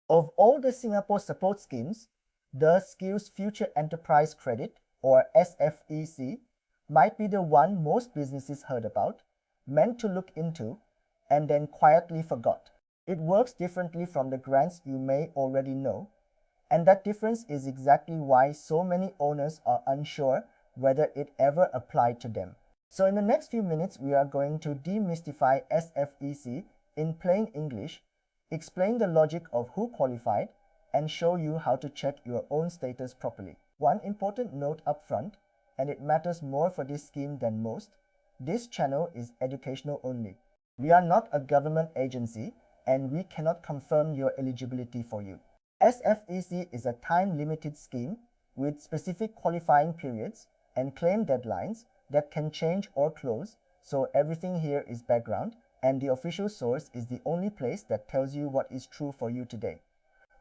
Of all the Singapore support schemes, the SkillsFuture Enterprise Credit, or SFEC, might be the one most businesses heard about, meant to look into, and then quietly forgot. It works differently from the grants you may already know, and that difference is exactly why so many owners are unsure whether it ever applied to them. So in the next few minutes, we are going to demystify SFEC in plain English, explain the logic of who qualified, and show you how to check your own status properly. One important note up front, and it matters more for this scheme than most, this channel is educational only. We are not a government agency, and we cannot confirm your eligibility for you. SFEC is a time-limited scheme with specific qualifying periods and claim deadlines that can change or close, so everything here is background, and the official source is the only place that tells you what is true for you today.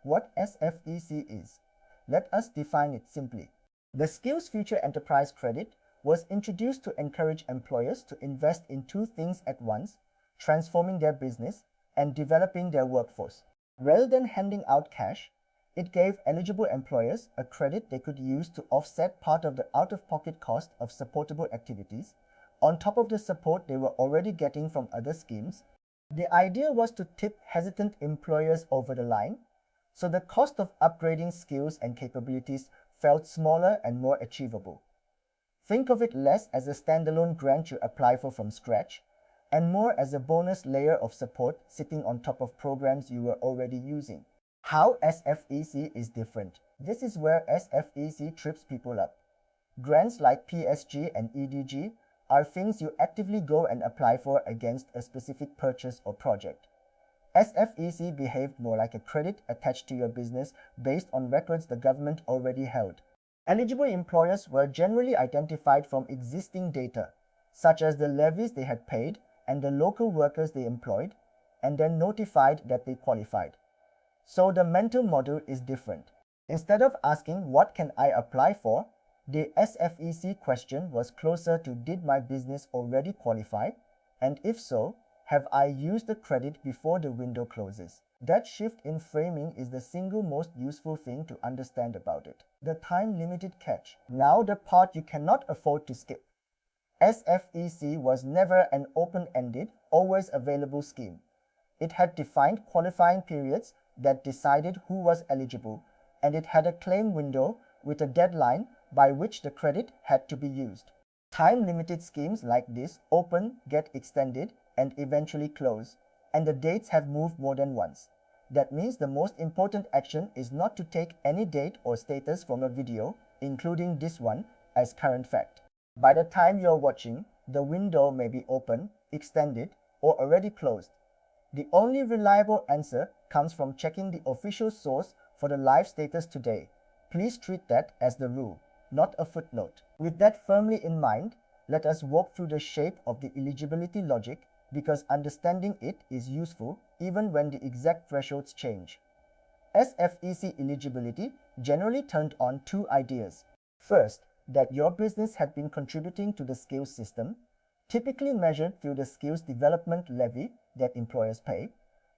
What SFEC is? Let us define it simply. The SkillsFuture Enterprise Credit was introduced to encourage employers to invest in two things at once: transforming their business and developing their workforce. Rather than handing out cash, it gave eligible employers a credit they could use to offset part of the out-of-pocket cost of supportable activities, on top of the support they were already getting from other schemes. The idea was to tip hesitant employers over the line, so the cost of upgrading skills and capabilities felt smaller and more achievable. Think of it less as a standalone grant you apply for from scratch, and more as a bonus layer of support sitting on top of programs you were already using. How SFEC is different. This is where SFEC trips people up. Grants like PSG and EDG are things you actively go and apply for against a specific purchase or project. SFEC behaved more like a credit attached to your business based on records the government already held. Eligible employers were generally identified from existing data, such as the levies they had paid and the local workers they employed, and then notified that they qualified. So the mental model is different. Instead of asking what can I apply for, the SFEC question was closer to did my business already qualify, and if so, have I used the credit before the window closes? That shift in framing is the single most useful thing to understand about it. The time-limited catch. Now the part you cannot afford to skip. SFEC was never an open-ended, always available scheme. It had defined qualifying periods that decided who was eligible, and it had a claim window with a deadline by which the credit had to be used. Time-limited schemes like this open, get extended, and eventually close, and the dates have moved more than once. That means the most important action is not to take any date or status from a video, including this one, as current fact. By the time you're watching, the window may be open, extended, or already closed. The only reliable answer comes from checking the official source for the live status today. Please treat that as the rule, not a footnote. With that firmly in mind, let us walk through the shape of the eligibility logic, because understanding it is useful even when the exact thresholds change. SFEC eligibility generally turned on two ideas. First, that your business had been contributing to the skills system, typically measured through the skills development levy that employers pay.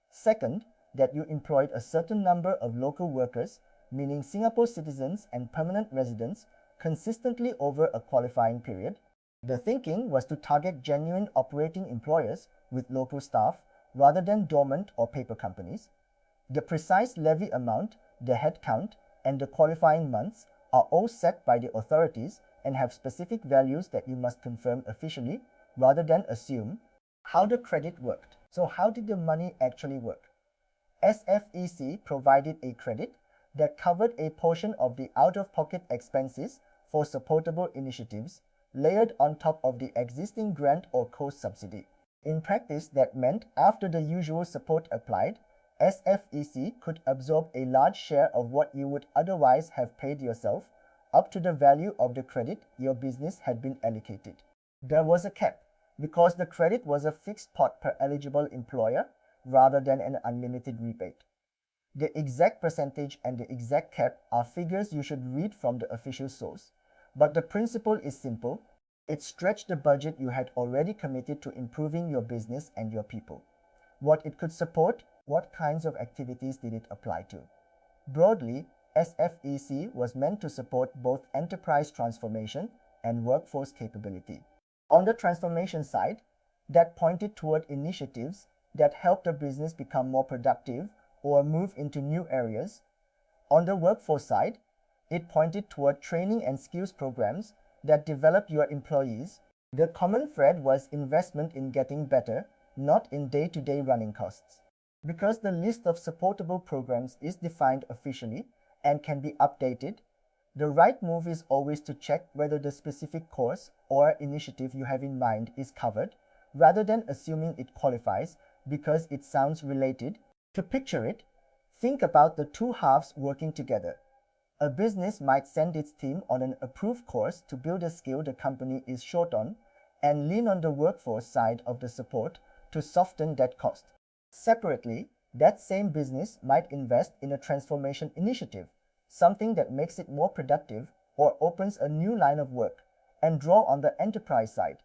Second, that you employed a certain number of local workers, meaning Singapore citizens and permanent residents, consistently over a qualifying period. The thinking was to target genuine operating employers with local staff rather than dormant or paper companies. The precise levy amount, the headcount, and the qualifying months are all set by the authorities and have specific values that you must confirm officially rather than assume. How the credit worked. So how did the money actually work? SFEC provided a credit that covered a portion of the out-of-pocket expenses for supportable initiatives layered on top of the existing grant or co-subsidy. In practice, that meant after the usual support applied, SFEC could absorb a large share of what you would otherwise have paid yourself, up to the value of the credit your business had been allocated. There was a cap, because the credit was a fixed pot per eligible employer rather than an unlimited rebate. The exact percentage and the exact cap are figures you should read from the official source, but the principle is simple. It stretched the budget you had already committed to improving your business and your people. What it could support What kinds of activities did it apply to? Broadly, SFEC was meant to support both enterprise transformation and workforce capability. On the transformation side, that pointed toward initiatives that helped a business become more productive or move into new areas. On the workforce side, it pointed toward training and skills programs that develop your employees. The common thread was investment in getting better, not in day-to-day running costs. Because the list of supportable programs is defined officially and can be updated, the right move is always to check whether the specific course or initiative you have in mind is covered, rather than assuming it qualifies because it sounds related. To picture it, think about the two halves working together. A business might send its team on an approved course to build a skill the company is short on and lean on the workforce side of the support to soften that cost. Separately, that same business might invest in a transformation initiative, something that makes it more productive or opens a new line of work, and draw on the enterprise side.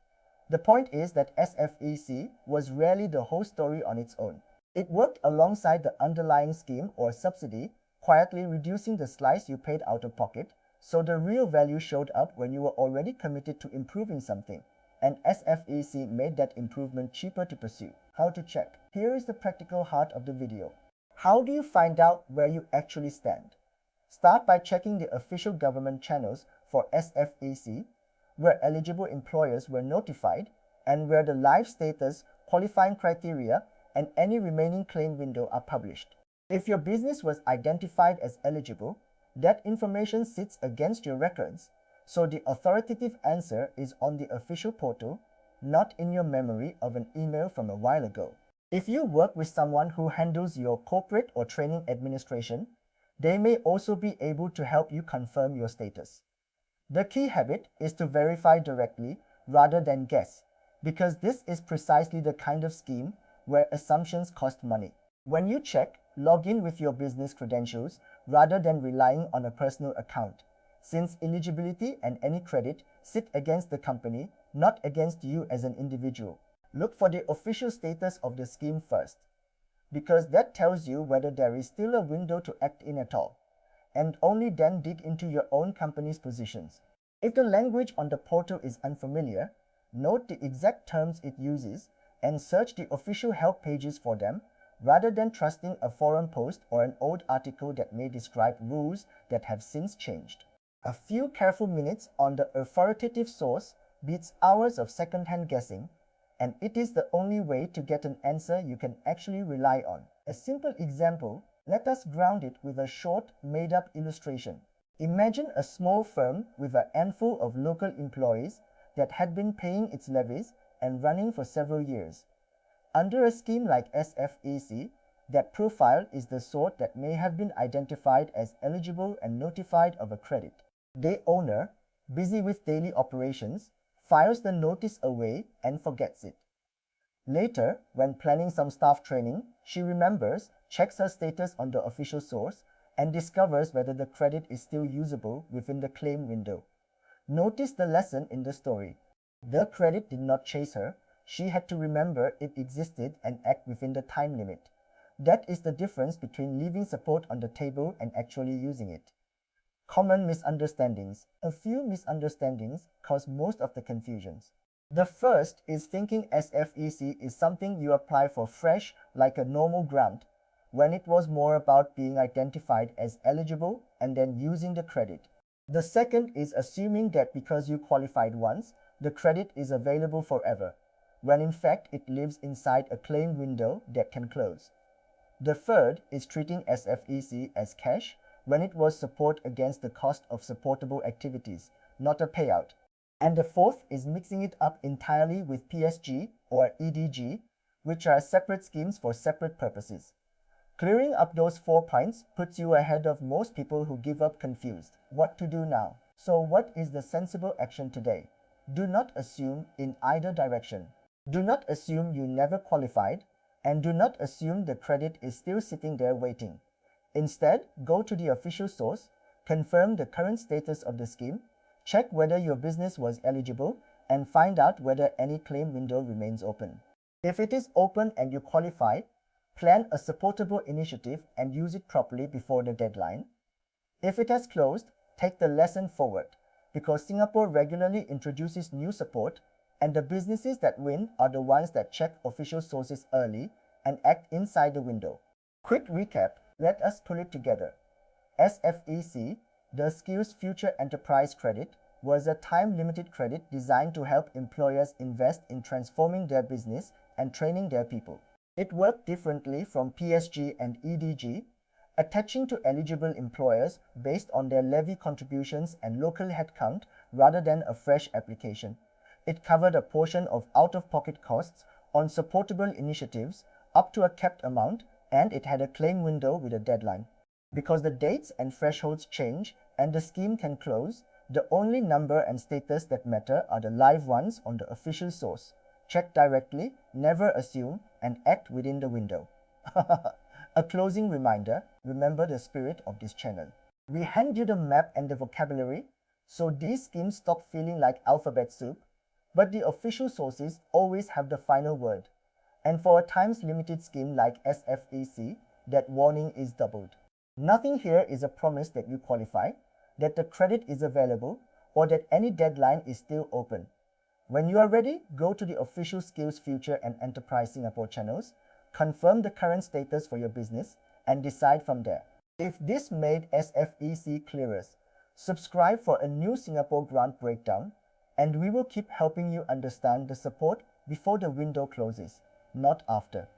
The point is that SFEC was rarely the whole story on its own. It worked alongside the underlying scheme or subsidy, quietly reducing the slice you paid out of pocket, so the real value showed up when you were already committed to improving something, and SFEC made that improvement cheaper to pursue. How to check? Here is the practical heart of the video. How do you find out where you actually stand? Start by checking the official government channels for SFEC, where eligible employers were notified and where the life status, qualifying criteria, and any remaining claim window are published. If your business was identified as eligible, that information sits against your records, so the authoritative answer is on the official portal, not in your memory of an email from a while ago. If you work with someone who handles your corporate or training administration, they may also be able to help you confirm your status. The key habit is to verify directly rather than guess, because this is precisely the kind of scheme where assumptions cost money. When you check, log in with your business credentials rather than relying on a personal account, since eligibility and any credit sit against the company, not against you as an individual. Look for the official status of the scheme first, because that tells you whether there is still a window to act in at all, and only then dig into your own company's positions. If the language on the portal is unfamiliar, note the exact terms it uses and search the official help pages for them, rather than trusting a forum post or an old article that may describe rules that have since changed. A few careful minutes on the authoritative source beats hours of second-hand guessing, and it is the only way to get an answer you can actually rely on. A simple example, let us ground it with a short, made-up illustration. Imagine a small firm with a handful of local employees that had been paying its levies and running for several years. Under a scheme like SFEC, that profile is the sort that may have been identified as eligible and notified of a credit. The owner, busy with daily operations, files the notice away and forgets it. Later, when planning some staff training, she remembers, checks her status on the official source, and discovers whether the credit is still usable within the claim window. Notice the lesson in the story. The credit did not chase her. She had to remember it existed and act within the time limit. That is the difference between leaving support on the table and actually using it. Common misunderstandings. A few misunderstandings cause most of the confusions. The first is thinking SFEC is something you apply for fresh, like a normal grant, when it was more about being identified as eligible and then using the credit. The second is assuming that because you qualified once, the credit is available forever, when in fact it lives inside a claim window that can close. The third is treating SFEC as cash when it was support against the cost of supportable activities, not a payout. And the fourth is mixing it up entirely with PSG or EDG, which are separate schemes for separate purposes. Clearing up those 4 points puts you ahead of most people who give up confused. What to do now? So what is the sensible action today? Do not assume in either direction. Do not assume you never qualified, and do not assume the credit is still sitting there waiting. Instead, go to the official source, confirm the current status of the scheme, check whether your business was eligible, and find out whether any claim window remains open. If it is open and you qualify, Plan a supportable initiative and use it properly before the deadline. If it has closed, take the lesson forward, because Singapore regularly introduces new support, and the businesses that win are the ones that check official sources early and act inside the window. Quick recap, let us pull it together. SFEC, the SkillsFuture Enterprise Credit, was a time-limited credit designed to help employers invest in transforming their business and training their people. It worked differently from PSG and EDG, attaching to eligible employers based on their levy contributions and local headcount rather than a fresh application. It covered a portion of out-of-pocket costs on supportable initiatives up to a capped amount, and it had a claim window with a deadline. Because the dates and thresholds change and the scheme can close, the only number and status that matter are the live ones on the official source. Check directly, never assume, and act within the window. A closing reminder, remember the spirit of this channel. We hand you the map and the vocabulary, so these schemes stop feeling like alphabet soup, but the official sources always have the final word. And for a times-limited scheme like SFEC, that warning is doubled. Nothing here is a promise that you qualify, that the credit is available, or that any deadline is still open. When you are ready, go to the official SkillsFuture and Enterprise Singapore channels, confirm the current status for your business, and decide from there. If this made SFEC clearer, subscribe for a new Singapore grant breakdown, and we will keep helping you understand the support before the window closes, not after.